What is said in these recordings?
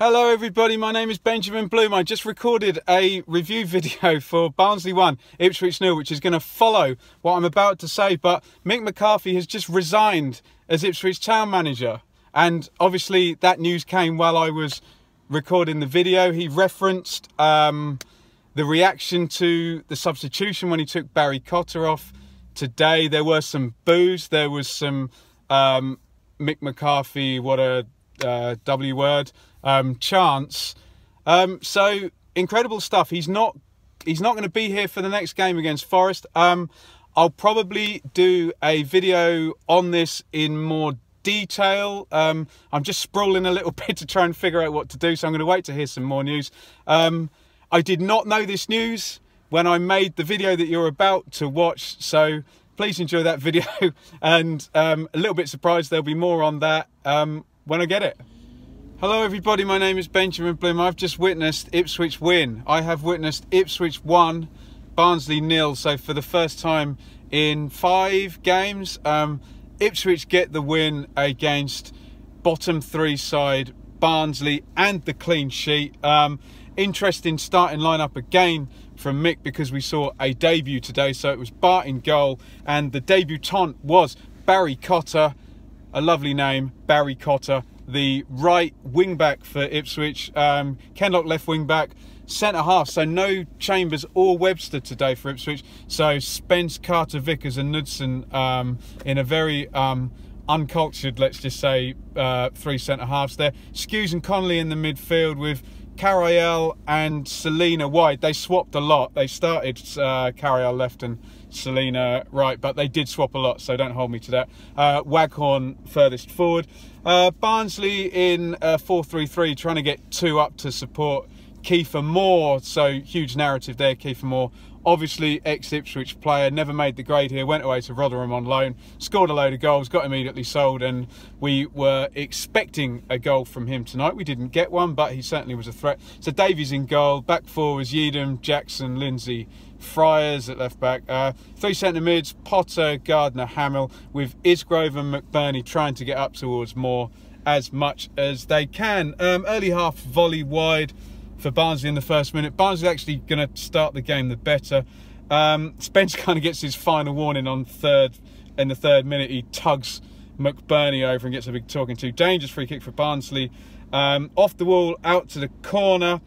Hello everybody, my name is Benjamin Bloom. I just recorded a review video for Barnsley 1, Ipswich 0, which is going to follow what I'm about to say, but Mick McCarthy has just resigned as Ipswich town manager. And obviously that news came while I was recording the video. He referenced the reaction to the substitution when he took Barry Cotter off today. There were some boos, there was some Mick McCarthy, what a W word, chance. So incredible stuff. He's not going to be here for the next game against Forest. I'll probably do a video on this in more detail. I'm just sprawling a little bit to try and figure out what to do, so I'm going to wait to hear some more news. I did not know this news when I made the video that you're about to watch, so please enjoy that video. And a little bit surprised there'll be more on that when I get it. Hello everybody, my name is Benjamin Bloom. I've just witnessed Ipswich win. I have witnessed Ipswich 1, Barnsley 0. So for the first time in 5 games, Ipswich get the win against bottom 3 side Barnsley and the clean sheet. Interesting starting lineup again from Mick, because we saw a debut today. So it was Bart in goal, and the debutant was Barry Cotter. A lovely name, Barry Cotter. The right wing back for Ipswich, Kenlock left wing back, centre half. So no Chambers or Webster today for Ipswich. So Spence, Carter, Vickers and Knudsen in a very uncultured, let's just say, 3 centre halves there. Skews and Connolly in the midfield with Carayel and Selina wide. They swapped a lot. They started Carayel left and Selina right, but they did swap a lot, so don't hold me to that. Waghorn furthest forward. Barnsley in 4-3-3, trying to get 2 up to support Kiefer Moore. So huge narrative there. Kiefer Moore, obviously ex-Ipswich player, never made the grade here, went away to Rotherham on loan, scored a load of goals, got immediately sold, and we were expecting a goal from him tonight. We didn't get one, but he certainly was a threat. So Davies in goal, back 4 was Yeadham, Jackson, Lindsay, Friars at left back, 3 centre mids, Potter, Gardner, Hamill, with Isgrove and McBurney trying to get up towards Moore as much as they can. Early half volley wide for Barnsley in the first minute. Barnsley actually going to start the game the better. Spence kind of gets his final warning in the third minute. He tugs McBurney over and gets a big talking to. Dangerous free kick for Barnsley. Off the wall, out to the corner.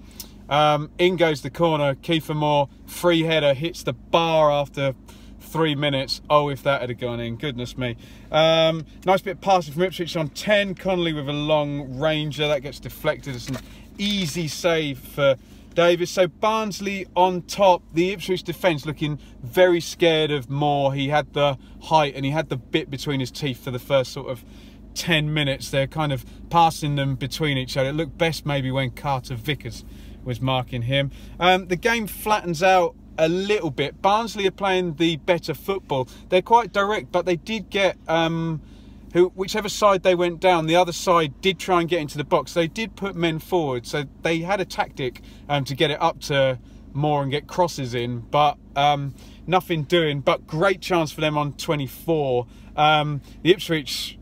In goes the corner. Kiefer Moore, free header, hits the bar after 3 minutes. Oh, if that had gone in, goodness me. Nice bit of passing from Ipswich on 10. Connolly with a long ranger. That gets deflected. It's an easy save for Davis. So Barnsley on top. The Ipswich defence looking very scared of Moore. He had the height and he had the bit between his teeth for the first sort of 10 minutes. They're kind of passing them between each other. It looked best maybe when Carter Vickers was marking him. The game flattens out a little bit. Barnsley are playing the better football. They're quite direct, but they did get whichever side they went down, the other side did try and get into the box. They did put men forward, so they had a tactic to get it up to Moore and get crosses in, but nothing doing. But great chance for them on 24. The Ipswich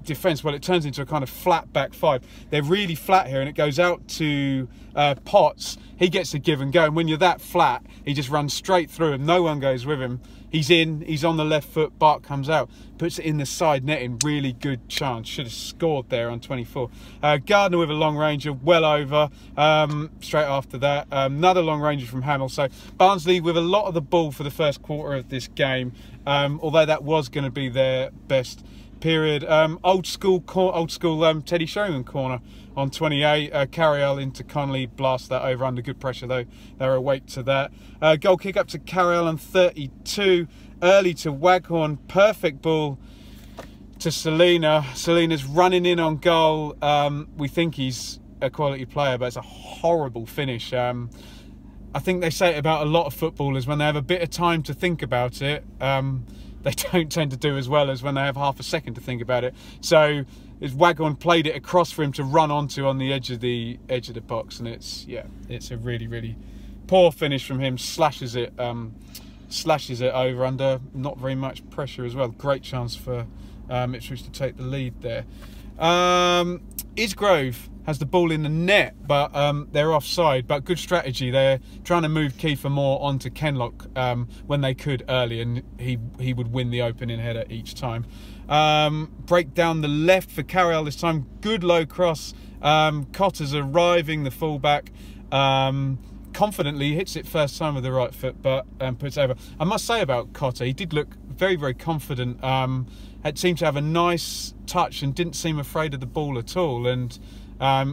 defence, well, it turns into a kind of flat back 5. They're really flat here, and it goes out to Potts. He gets a give and go, and when you're that flat, he just runs straight through him. No one goes with him. He's in, he's on the left foot, Bart comes out, puts it in the side netting. Really good chance, should have scored there on 24. Gardner with a long ranger, well over. Straight after that, another long ranger from Hamill. So Barnsley with a lot of the ball for the first quarter of this game, although that was going to be their best period. Old school Teddy Sheringham corner on 28. Carayel into Connolly, blast that over under good pressure though. They're awake to that. Goal kick up to Carayel on 32. Early to Waghorn. Perfect ball to Selina. Selina's running in on goal. We think he's a quality player, but it's a horrible finish. I think they say it about a lot of footballers. When they have a bit of time to think about it, they don't tend to do as well as when they have half a second to think about it. So Waghorn played it across for him to run onto on the edge of the box, and it's a really poor finish from him. Slashes it over under not very much pressure as well. Great chance for Ipswich to take the lead there. Isgrove has the ball in the net, but they're offside. But good strategy. They're trying to move Kiefer Moore onto Kenlock when they could early, and he would win the opening header each time. Break down the left for Carriel this time. Good low cross. Cotter's arriving, the fullback. Confidently hits it first time with the right foot, but puts it over. I must say about Cotter, he did look very, very confident. It seemed to have a nice touch and didn't seem afraid of the ball at all. And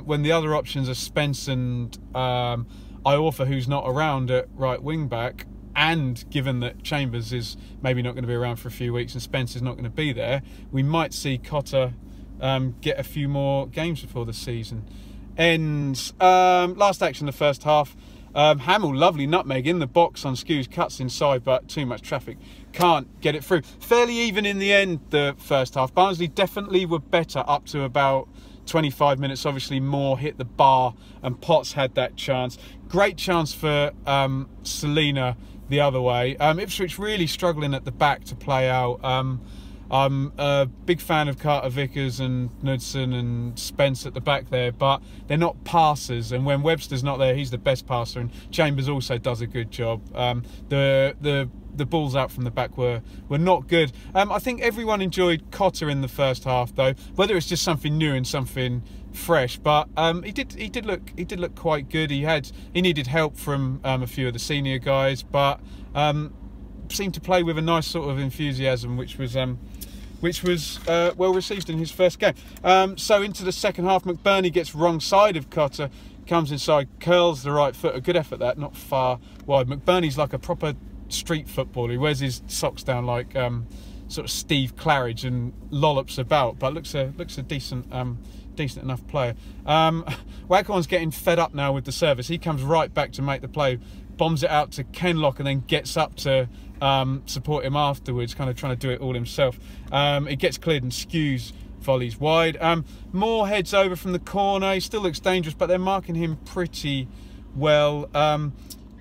when the other options are Spence and Iorfa, who's not around at right wing back, and given that Chambers is maybe not going to be around for a few weeks and Spence is not going to be there, we might see Cotter get a few more games before the season ends. Last action of the first half. Hamill, lovely nutmeg in the box on Skews, cuts inside, but too much traffic, can't get it through. Fairly even in the end, the first half. Barnsley definitely were better up to about 25 minutes. Obviously Moore hit the bar and Potts had that chance. Great chance for Selina the other way. Ipswich really struggling at the back to play out. I'm a big fan of Carter Vickers and Knudsen and Spence at the back there, but they're not passers, and when Webster's not there, he's the best passer, and Chambers also does a good job. The balls out from the back were not good. I think everyone enjoyed Cotter in the first half though, whether it's just something new and something fresh, but he did look quite good. He needed help from a few of the senior guys, but seemed to play with a nice sort of enthusiasm, which was well received in his first game. So into the second half, McBurney gets wrong side of Cotter, comes inside, curls the right foot. A good effort that, not far wide. McBurney's like a proper street footballer. He wears his socks down like sort of Steve Claridge and lollops about, but looks a decent enough player. Waghorn's getting fed up now with the service. He comes right back to make the play, bombs it out to Kenlock, and then gets up to support him afterwards, kind of trying to do it all himself. It gets cleared and Skews volleys wide. Moore heads over from the corner. He still looks dangerous, but they're marking him pretty well.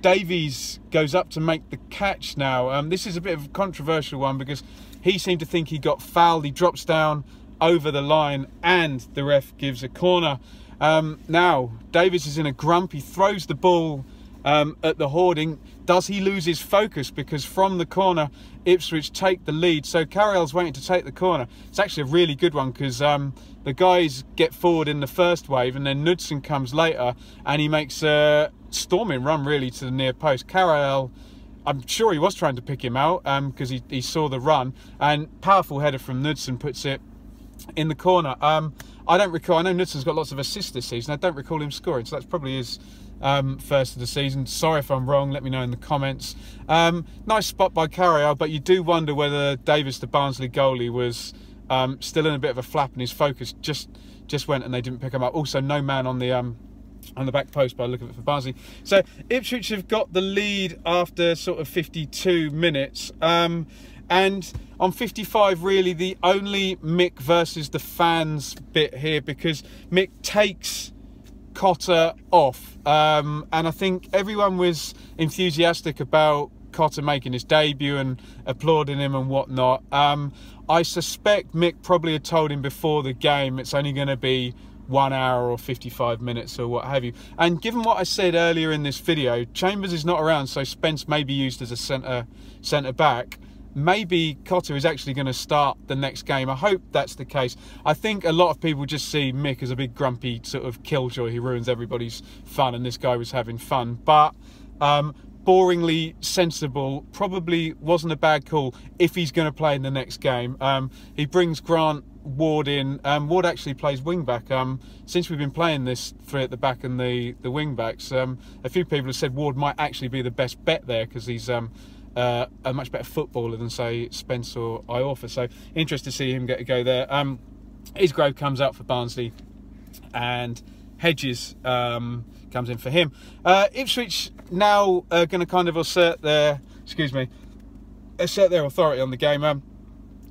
Davies goes up to make the catch now. This is a bit of a controversial one because he seemed to think he got fouled. He drops down over the line and the ref gives a corner. Now Davies is in a grump. He throws the ball at the hoarding. Does he lose his focus? Because from the corner, Ipswich take the lead. So Carriel's waiting to take the corner. It's actually a really good one because the guys get forward in the first wave and then Knudsen comes later and he makes a storming run really to the near post. Carriel, I'm sure he was trying to pick him out because he saw the run, and powerful header from Knudsen puts it in the corner. I don't recall, I know Knudsen's got lots of assists this season, I don't recall him scoring, so that's probably his first of the season. Sorry if I'm wrong, let me know in the comments. Nice spot by Carriel, but you do wonder whether Davis, the Barnsley goalie, was still in a bit of a flap and his focus just went and they didn't pick him up. Also no man on the back post by the look of it for Barnsley. So Ipswich have got the lead after sort of 52 minutes. And on 55, really the only Mick versus the fans bit here, because Mick takes Cotter off. And I think everyone was enthusiastic about Cotter making his debut and applauding him and whatnot. I suspect Mick probably had told him before the game it's only going to be 1 hour or 55 minutes or what have you. And given what I said earlier in this video, Chambers is not around, so Spence may be used as a centre back. Maybe Cotter is actually going to start the next game. I hope that's the case. I think a lot of people just see Mick as a big grumpy sort of killjoy who ruins everybody's fun, and this guy was having fun. But boringly sensible, probably wasn't a bad call if he's going to play in the next game. He brings Grant Ward in. Ward actually plays wing back. Since we've been playing this three at the back and the wing backs, a few people have said Ward might actually be the best bet there because he's a much better footballer than say Spence or Iorfa. So interested to see him get a go there. Isgrove comes out for Barnsley and Hedges comes in for him. Ipswich now are going to kind of assert their authority on the game.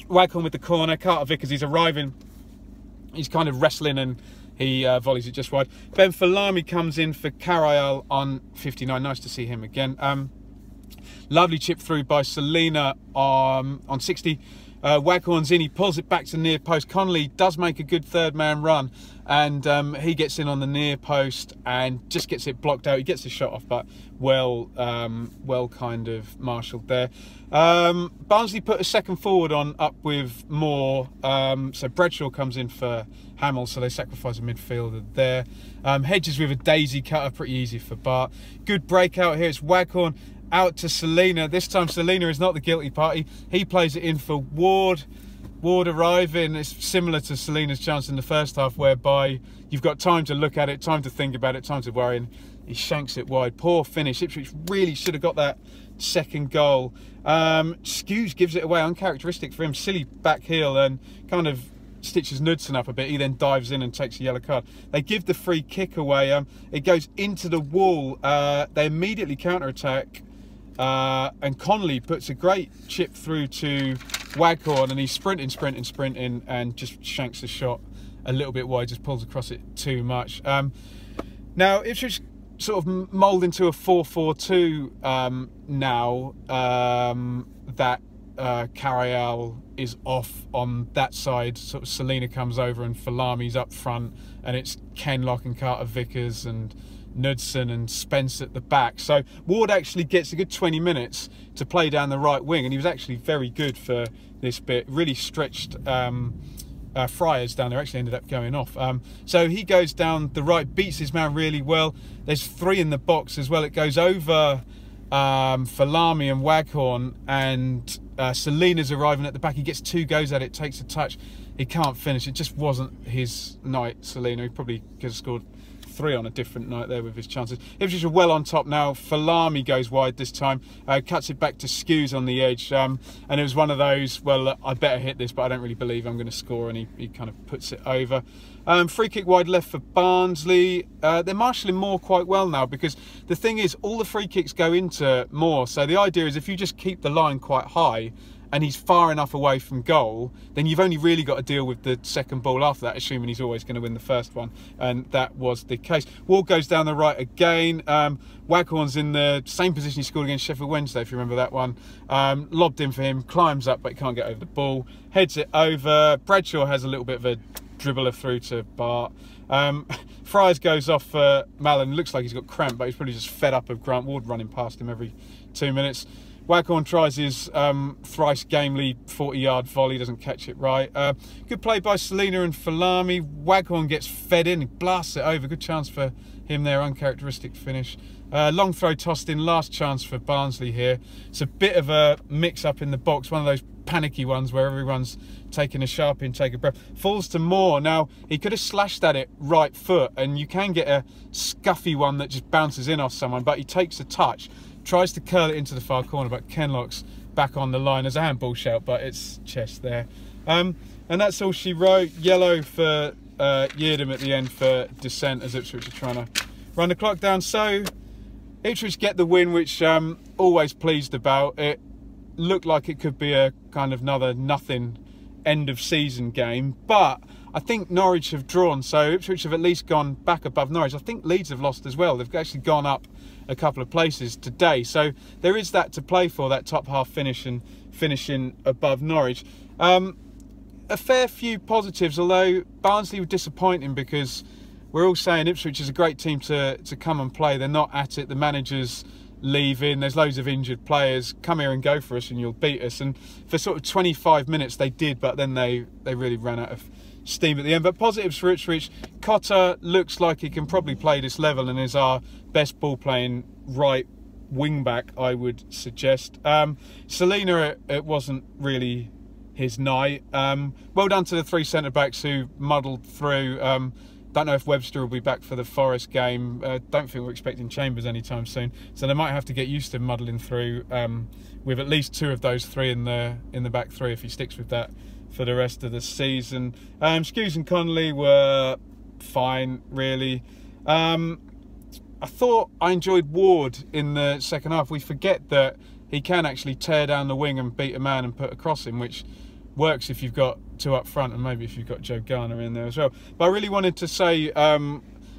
Waghorn with the corner, Carter Vickers, he's arriving, he's kind of wrestling and he volleys it just wide. Ben Falami comes in for Carriel on 59, nice to see him again. Lovely chip through by Selina on 60. Waghorn's in, he pulls it back to the near post. Connolly does make a good third man run, and he gets in on the near post and just gets it blocked out. He gets the shot off, but well kind of marshalled there. Barnsley put a second forward on up with Moore, so Bradshaw comes in for Hamill, so they sacrifice a midfielder there. Hedges with a daisy cutter, pretty easy for Bart. Good breakout here, it's Waghorn out to Selina. This time Selina is not the guilty party. He plays it in for Ward. Ward arriving. It's similar to Selina's chance in the first half, whereby you've got time to look at it, time to think about it, time to worry, and he shanks it wide. Poor finish. Ipswich really should have got that second goal. Skews gives it away, uncharacteristic for him. Silly back heel and kind of stitches Knudsen up a bit. He then dives in and takes a yellow card. They give the free kick away. It goes into the wall. They immediately counter-attack. And Connolly puts a great chip through to Waghorn, and he's sprinting and just shanks the shot a little bit wide, just pulls across it too much. Now Ipswich sort of mould into a 4-4-2 now that Carayal is off on that side. Sort of Selina comes over and Falami's up front, and it's Kenlock and Carter Vickers and Knudsen and Spence at the back. So Ward actually gets a good 20 minutes to play down the right wing, and he was actually very good for this bit. Really stretched Friars down there, actually ended up going off. So he goes down the right, beats his man really well. There's 3 in the box as well. It goes over Falami and Waghorn, and Selina's arriving at the back. He gets 2 goes at it, takes a touch. He can't finish. It just wasn't his night, Selina. He probably could have scored 3 on a different night there with his chances. Ipswich are well on top now. Falami goes wide this time, cuts it back to Skews on the edge, and it was one of those, well, I better hit this, but I don't really believe I'm going to score, and he kind of puts it over. Free kick wide left for Barnsley. They're marshalling Moore quite well now, because the thing is, all the free kicks go into Moore, so the idea is if you just keep the line quite high, and he's far enough away from goal, then you've only really got to deal with the second ball after that, assuming he's always going to win the first one, and that was the case. Ward goes down the right again. Waghorn's in the same position he scored against Sheffield Wednesday, if you remember that one. Lobbed in for him, climbs up, but he can't get over the ball. Heads it over. Bradshaw has a little bit of a dribbler through to Bart. Friars goes off for Mallon. Looks like he's got cramp, but he's probably just fed up of Grant Ward running past him every 2 minutes. Waghorn tries his thrice gamely 40-yard volley, doesn't catch it right. Good play by Selina and Falami. Waghorn gets fed in, he blasts it over. Good chance for him there, uncharacteristic finish. Long throw tossed in, last chance for Barnsley here. It's a bit of a mix-up in the box, one of those panicky ones where everyone's taking a sharp intake of breath. Falls to Moore. Now, he could have slashed at it right foot, and you can get a scuffy one that just bounces in off someone, but he takes a touch. Tries to curl it into the far corner, but Kenlock's back on the line. There's a handball shout, but it's chest there. And that's all she wrote. Yellow for Yeardham at the end for dissent, as Ipswich are trying to run the clock down. So Ipswich get the win, which always pleased about. It looked like it could be a kind of another nothing end of season game, but I think Norwich have drawn, so Ipswich have at least gone back above Norwich. I think Leeds have lost as well. They've actually gone up a couple of places today, so there is that to play for, that top half finish and finishing above Norwich. A fair few positives, although Barnsley were disappointing, because we're all saying Ipswich is a great team to come and play. They're not at it. The manager's leaving, there's loads of injured players. Come here and go for us and you'll beat us. And for sort of 25 minutes they did, but then they really ran out of steam at the end. But positives for Ipswich: Cotter looks like he can probably play this level and is our best ball playing right wing back, I would suggest. Selina, it wasn't really his night. Well done to the 3 centre backs who muddled through. Don't know if Webster will be back for the Forest game. Don't think we're expecting Chambers anytime soon, so they might have to get used to muddling through with at least 2 of those 3 in the back 3 if he sticks with that for the rest of the season. Skews and Connolly were fine, really. I thought I enjoyed Ward in the second half. We forget that he can actually tear down the wing and beat a man and put a cross in, which works if you've got 2 up front and maybe if you've got Joe Garner in there as well. But I really wanted to say,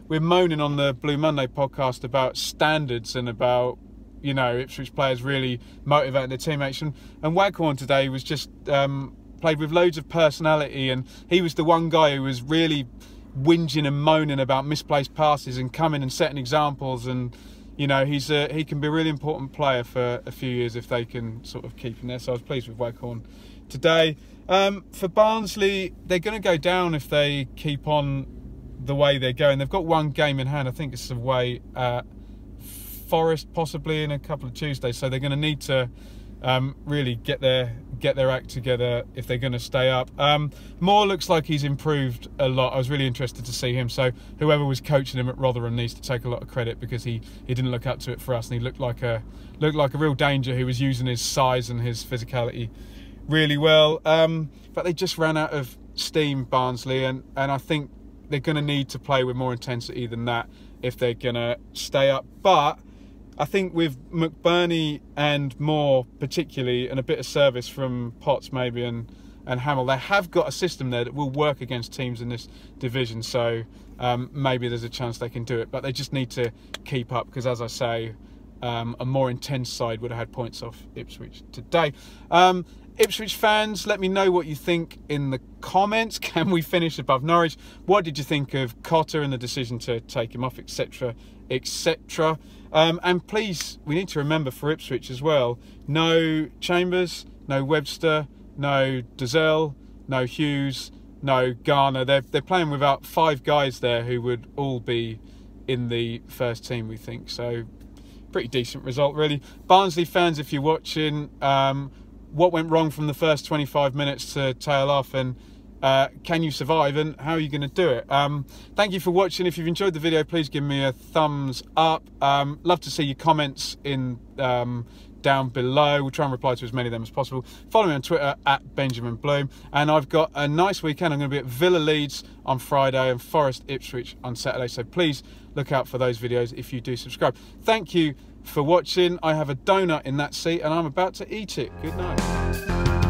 we're moaning on the Blue Monday podcast about standards and about you know, Ipswich players really motivating their teammates. And Waghorn today was just played with loads of personality, and he was the one guy who was really whinging and moaning about misplaced passes and coming and setting examples. And you know, he can be a really important player for a few years if they can sort of keep him there. So I was pleased with Waghorn today. For Barnsley, they're going to go down if they keep on the way they're going. They've got one game in hand. I think it's away at Forest, possibly in a couple of Tuesdays. So they're going to need to really get their act together if they're going to stay up. Moore looks like he's improved a lot. I was really interested to see him. So whoever was coaching him at Rotherham needs to take a lot of credit, because he didn't look up to it for us, and he looked like a real danger who was using his size and his physicality really well. But they just ran out of steam, Barnsley, and I think they're going to need to play with more intensity than that if they're going to stay up. But I think with McBurney and Moore particularly, and a bit of service from Potts maybe and Hamill, they have got a system there that will work against teams in this division. So maybe there's a chance they can do it, but they just need to keep up, because as I say, a more intense side would have had points off Ipswich today. Ipswich fans, let me know what you think in the comments. Can we finish above Norwich? What did you think of Cotter and the decision to take him off, etc, etc? And please, we need to remember for Ipswich as well, no Chambers, no Webster, no Dazelle, no Hughes, no Garner. They're playing without 5 guys there who would all be in the first team, we think. So pretty decent result, really. Barnsley fans, if you're watching, what went wrong from the first 25 minutes to tail off, and can you survive, and how are you going to do it? Thank you for watching. If you've enjoyed the video, please give me a thumbs up. Love to see your comments in down below. We'll try and reply to as many of them as possible. Follow me on Twitter at Benjamin Bloom, and I've got a nice weekend. I'm going to be at Villa Leeds on Friday and Forest Ipswich on Saturday, so please look out for those videos if you do subscribe. Thank you for watching. I have a donut in that seat and I'm about to eat it. Good night.